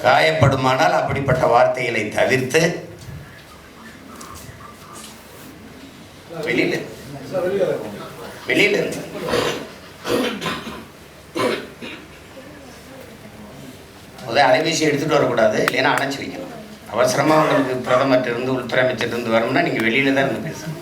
காயப்படுமானால் அப்படிப்பட்ட வார்த்தைகளை தவிர்த்து வெளியில இருந்து முதல் அலைபேசி எடுத்துட்டு வரக்கூடாது, இல்லைன்னா அணைச்சி வைக்கணும். அவசரமாக உங்களுக்கு பிரதமர் இருந்து உள்துறை அமைச்சர் இருந்து வரணும்னா நீங்கள் வெளியில தான் இருந்து பேசணும்.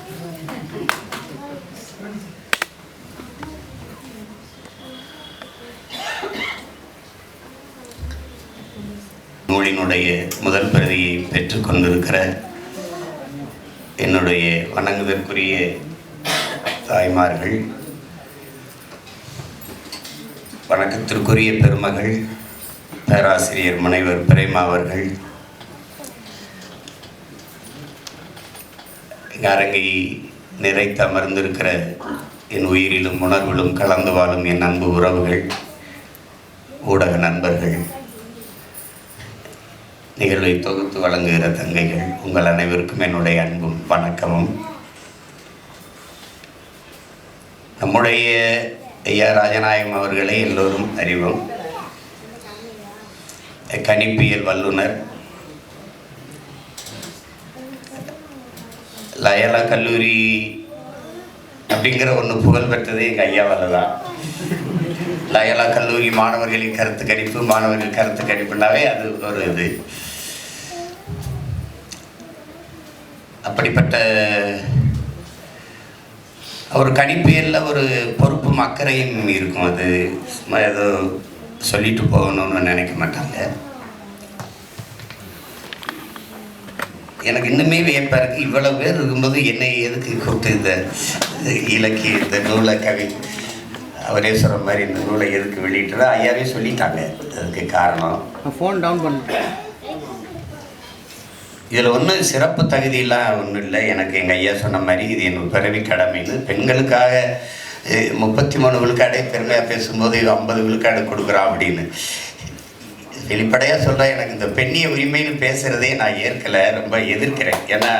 நூலினுடைய முதல் பிரதியை பெற்றுக்கொண்டிருக்கிற என்னுடைய வணங்குதற்குரிய தாய்மார்கள், வணக்கத்திற்குரிய பெருமகள் பேராசிரியர் முனைவர் பிரேமா அவர்கள், அரங்கை நிறைத்து அமர்ந்திருக்கிற என் உயிரிலும் உணர்விலும் கலந்து வாழும் என் அன்பு உறவுகள், ஊடக நண்பர்கள், நிகழ்வை தொகுத்து வழங்குகிற தங்கைகள், உங்கள் அனைவருக்கும் என்னுடைய அன்பும் வணக்கமும். நம்முடைய ஐயா ராஜநாயகம் அவர்களை எல்லோரும் அறிவோம். கணிப்பியல் வல்லுனர், லயலா கல்லூரி அப்படிங்கிற ஒன்று புகழ் பெற்றது எங்கள் ஐயாவால் தான். லயலா கல்லூரி மாணவர்களின் கருத்து கணிப்பு, மாணவர்கள் கருத்து கணிப்புனாவே அது ஒரு இது. அப்படிப்பட்ட ஒரு கணிப்பியலில் ஒரு பொறுப்பும் அக்கறையும் இருக்கும். அது ஏதோ சொல்லிட்டு போகணும்னு நினைக்க மாட்டாங்க. எனக்கு இன்னுமே வியப்பாக இருக்குது, இவ்வளோ பேர் இருக்கும்போது என்னை எதுக்கு கூப்பிட்டு இந்த இலக்கிய இந்த நூலை கவி அவரே சொல்கிற மாதிரி இந்த நூலை எதுக்கு வெளியிட்டு ஐயாவே சொல்லிட்டாங்க. அதுக்கு காரணம் ஃபோன் டவுன் பண்ண இதில் ஒன்றும் சிறப்பு தகுதியெல்லாம் ஒன்றும் இல்லை. எனக்கு எங்கள் ஐயா சொன்ன மாதிரி இது என் பிறவி கடமைன்னு. பெண்களுக்காக 33 விழுக்காடே பெருமையாக பேசும்போது 50 விழுக்காடு கொடுக்குறான் அப்படின்னு வெளிப்படையாக சொல்கிறேன். எனக்கு இந்த பெண்ணிய உரிமைன்னு பேசுகிறதே நான் ஏற்கலை, ரொம்ப எதிர்க்கிறேன். ஏன்னா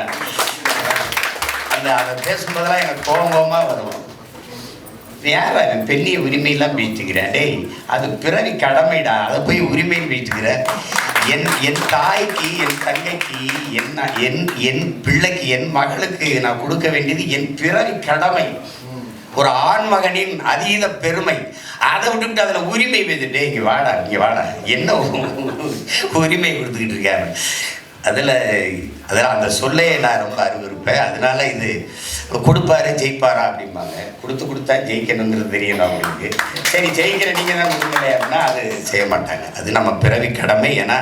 அதை பேசும்போதெல்லாம் எனக்கு கோபமாக வரும். யார் அவன் பெண்ணிய உரிமையெல்லாம் பேசிக்கிறேன்? டேய், அது பிறவி கடமைடா, அதை போய் உரிமைன்னு பேசிக்கிறேன். என் தாய்க்கு, என் தங்கைக்கு, என் பிள்ளைக்கு, என் மகளுக்கு நான் கொடுக்க வேண்டியது என் பிறவி கடமை, ஒரு ஆண்மகனின் அதீத பெருமை. அதை விட்டுவிட்டு அதில் உரிமை பேசிட்டே இங்கே வாடா என்ன உரிமை கொடுத்துக்கிட்டு இருக்காரு. அதில் அந்த சொல்லையே நான் ரொம்ப அறிவிருப்பேன். அதனால இது கொடுப்பாரு ஜெயிப்பாரா அப்படிம்பாங்க. கொடுத்தா ஜெயிக்கணுங்கிறது தெரியணும் அவங்களுக்கு. சரி, ஜெயிக்கிற நீங்கள் தான் கொடுக்கலையாருன்னா அது செய்ய மாட்டாங்க. அது நம்ம பிறவி கடமை. ஏன்னா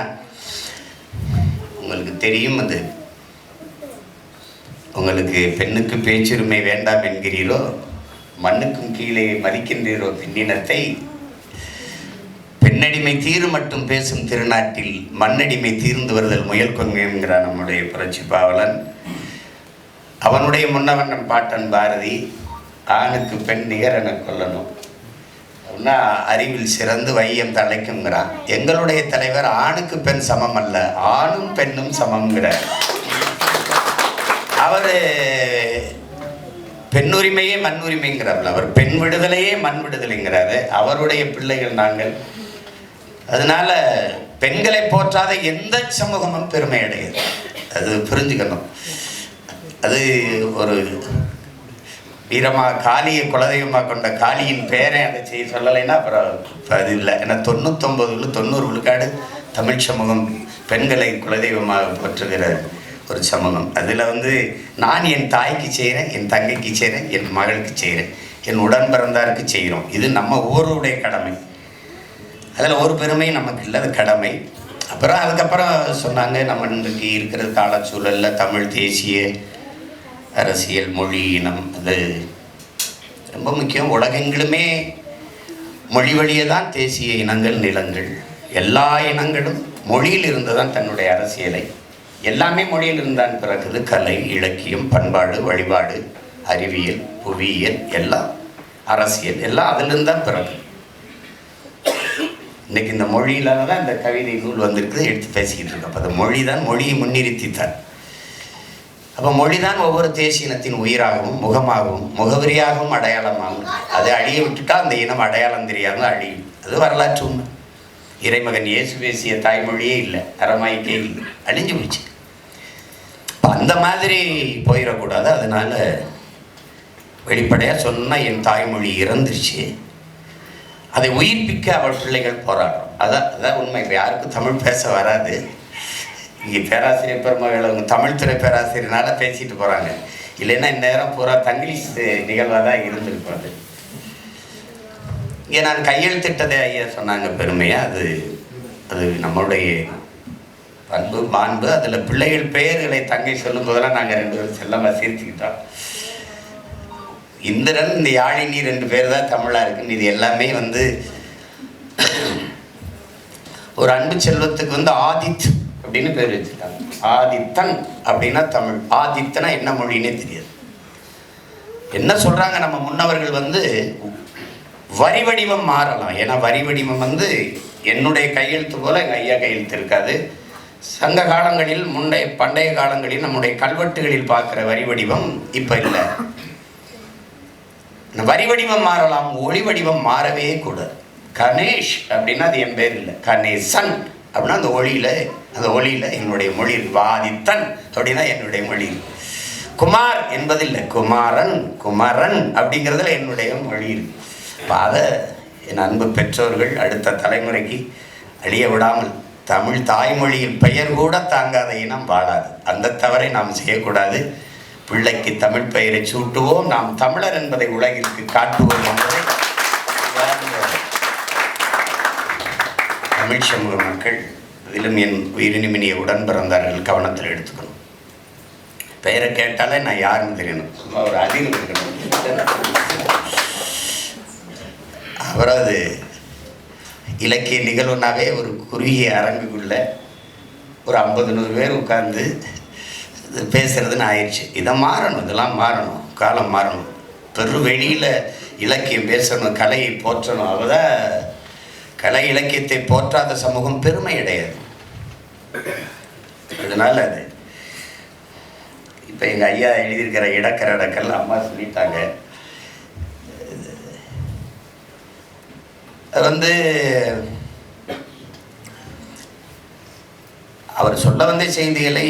உங்களுக்கு தெரியும், அது உங்களுக்கு பெண்ணுக்கு பேச்சுரிமை வேண்டாம் என்கிறீரோ, மண்ணுக்கும் கீழே மதிக்கின்றீரோ பெண்ணினத்தை, பெண்ணடிமை தீரு மட்டும் பேசும் திருநாட்டில் மண்ணடிமை தீர்ந்து வருதல் முயல் கொங்கைங்கிறார் நம்முடைய புரட்சி பாவலன். அவனுடைய முன்னவண்ணன் பாட்டன் பாரதி, ஆணுக்கு பெண் நிகர் என கொல்லணும் அப்படின்னா அறிவில் சிறந்து வையம் தலைக்குங்கிறான். எங்களுடைய தலைவர் ஆணுக்கு பெண் சமம் அல்ல, ஆணும் பெண்ணும் சமம்ங்கிறார். அவர் பெண் உரிமையே மண் உரிமைங்கிறார்கள். அவர் பெண் விடுதலையே மண் விடுதலைங்கிறாரு. அவருடைய பிள்ளைகள் நாங்கள். அதனால பெண்களை போற்றாத எந்த சமூகமும் பெருமை அடையாது. அது புரிஞ்சுக்கணும். அது ஒரு வீரமாக காளியை குலதெய்வமாக கொண்ட காளியின் பேரை அதை செய்ய சொல்லலைன்னா அப்புறம் அது இல்லை. ஏன்னா 99 விழுக்காடு தமிழ் சமூகம் பெண்களை குலதெய்வமாக போற்றுகிற ஒரு சமூகம். அதில் நான் என் தாய்க்கு செய்கிறேன், என் தங்கைக்கு செய்கிறேன், என் மகளுக்கு செய்கிறேன், என் உடன் பிறந்தாருக்கு செய்கிறோம். இது நம்ம ஒவ்வொருடைய கடமை. அதில் ஒரு பெருமை நமக்கு இல்லை, அது கடமை. அதுக்கப்புறம் சொன்னாங்க, நம்ம இன்றைக்கு இருக்கிற காலச்சூழலில் தமிழ் தேசிய அரசியல், மொழி, இனம் அது ரொம்ப முக்கியம். உலகெங்கிலுமே மொழி வழியே தான் தேசிய இனங்கள், நிலங்கள், எல்லா இனங்களும் மொழியில் இருந்து தான் தன்னுடைய அரசியலை, எல்லாமே மொழியில் இருந்தான் பிறகுது. கலை, இலக்கியம், பண்பாடு, வழிபாடு, அறிவியல், புவியியல், எல்லாம் அரசியல், எல்லாம் அதிலிருந்து தான் பிறகு. இன்றைக்கி இந்த மொழியில தான் இந்த கவிதை நூல் வந்திருக்குது, எடுத்து பேசிக்கிட்டு இருக்கோம். அப்போ அந்த மொழி தான், மொழியை முன்னிறுத்தித்தான். அப்போ மொழி தான் ஒவ்வொரு தேசிய இனத்தின் உயிராகவும், முகமாகவும், முகவரியாகவும், அடையாளமாகவும். அதை அழிய விட்டுட்டா அந்த இனம் அடையாளம் தெரியாமல் அழியும். அது வரலாற்று உண்மை. இறைமகன் இயேசு பேசிய தாய்மொழியே இல்லை, அரமாய்க்கே இல்லை, அழிஞ்சு போச்சு. அந்த மாதிரி போயிடக்கூடாது. அதனால வெளிப்படையாக சொன்னால் என் தாய்மொழி இறந்துருச்சு, அதை உயிர்ப்பிக்க அவள் பிள்ளைகள் போராடுறோம். அதான் உண்மை. இப்போ யாருக்கும் தமிழ் பேச வராது. இங்கே பேராசிரியர் பெருமகள் அவங்க தமிழ் துறை பேராசிரியர்னால பேசிட்டு போகிறாங்க. இல்லைன்னா இந்நேரம் பூரா தங்கிலீஷ் நிகழ்வாக தான் இருந்திருப்பாது. இங்கே நான் கையெழுத்திட்டதே ஐயா சொன்னாங்க பெருமையாக. அது நம்மளுடைய பண்பு மாண்பு. அதில் பிள்ளைகள் பெயர்களை தங்கை சொல்லும் போதெல்லாம் நாங்கள் 2 பேரும் செல்லமாக சேர்த்துக்கிட்டோம். இந்திரன், இந்த யாழினி 2 பேர் தான் தமிழாக இருக்குன்னு. இது எல்லாமே ஒரு அன்பு செல்வத்துக்கு ஆதித் அப்படின்னு பேர் வச்சுட்டாங்க. ஆதித்தன் அப்படின்னா தமிழ். ஆதித்தனா என்ன மொழின்னே தெரியாது. என்ன சொல்றாங்க நம்ம முன்னவர்கள் வரி வடிவம் மாறலாம். ஏன்னா வரி வடிவம் என்னுடைய கையெழுத்து போல எங்கள் ஐயா கையெழுத்து இருக்காது. சங்க காலங்களில் பண்டைய காலங்களில் நம்முடைய கல்வெட்டுகளில் பார்க்குற வரி வடிவம் இப்போ இல்லை. வரி வடிவம் மாறலாம், ஒளி வடிவம் மாறவே கூடாது. கணேஷ் அப்படின்னா அது என் பேர் இல்லை, கணேசன் அப்படின்னா அந்த ஒளியில் என்னுடைய மொழி இருக்கு. ஆதித்தன் அப்படின்னா என்னுடைய மொழி. குமார் என்பதில்லை, குமாரன், குமரன் அப்படிங்கிறதுல என்னுடைய மொழி இருக்கு. அதை என் அன்பு பெற்றோர்கள் அடுத்த தலைமுறைக்கு அழிய விடாமல், தமிழ் தாய்மொழியில் பெயர் கூட தாங்காத இனம் வாழாது. அந்த தவறை நாம் செய்யக்கூடாது. பிள்ளைக்கு தமிழ் பெயரை சூட்டுவோம். நாம் தமிழர் என்பதை உலகிற்கு காட்டுவோம் என்பதை தமிழ் சமூக மக்கள், அதிலும் என் உயிரினுமினிய உடன் பிறந்தார்கள் கவனத்தில் எடுத்துக்கணும். பெயரை கேட்டாலே நான் யாருன்னு தெரியணும், சும்மா ஒரு அதிகம் இருக்கணும். அவரது இலக்கிய நிகழ்வுனாவே ஒரு குறுகிய அரங்குக்குள்ள ஒரு 50-100 பேர் உட்கார்ந்து பேசுறதுன்னு ஆயிடுச்சு. இதை மாறணும், இதெல்லாம் மாறணும், காலம் மாறணும். வெளியில் இலக்கியம் பேசணும், கலையை போற்றணும். அவதான் கலை இலக்கியத்தை போற்றாத சமூகம் பெருமை அடையாது. அதனால அது இப்போ எங்கள் ஐயா எழுதியிருக்கிற இடக்கரடக்கல் அம்மா சொல்லிட்டாங்க. அது அவர் சொல்ல வந்த செய்திகளை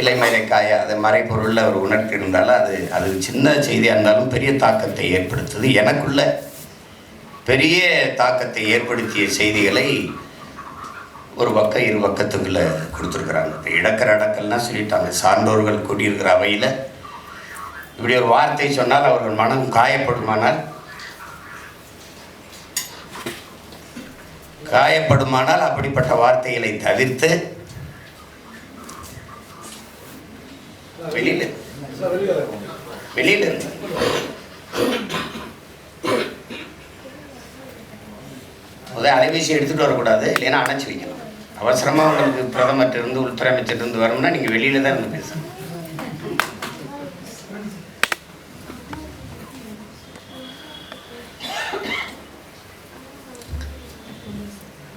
இலைமறைக்காய அதை மறைப்பொருளில் அவர் உணர்த்தி இருந்தாலும் அது சின்ன செய்தியாக இருந்தாலும் பெரிய தாக்கத்தை ஏற்படுத்துது. எனக்குள்ள பெரிய தாக்கத்தை ஏற்படுத்திய செய்திகளை ஒரு பக்கம் 2 பக்கத்துக்குள்ளே கொடுத்துருக்குறாங்க. இப்போ இடக்கர அடக்கல்லாம் சொல்லிட்டாங்க. சான்றோர்கள் கூடியிருக்கிற அவையில் இப்படி ஒரு வார்த்தை சொன்னால் அவர்கள் மனம் காயப்படுமானால் அப்படிப்பட்ட வார்த்தைகளை தவிர்த்து வெளியில முதல் அலைபேசி எடுத்துகிட்டு வரக்கூடாது, இல்லைன்னா அணைச்சி வைக்கணும். அவசரமாக உங்களுக்கு பிரதமர்கிட்ட இருந்து உள்துறை அமைச்சர் இருந்து வரணும்னா நீங்கள் வெளியில தான் இருந்து பேசணும்.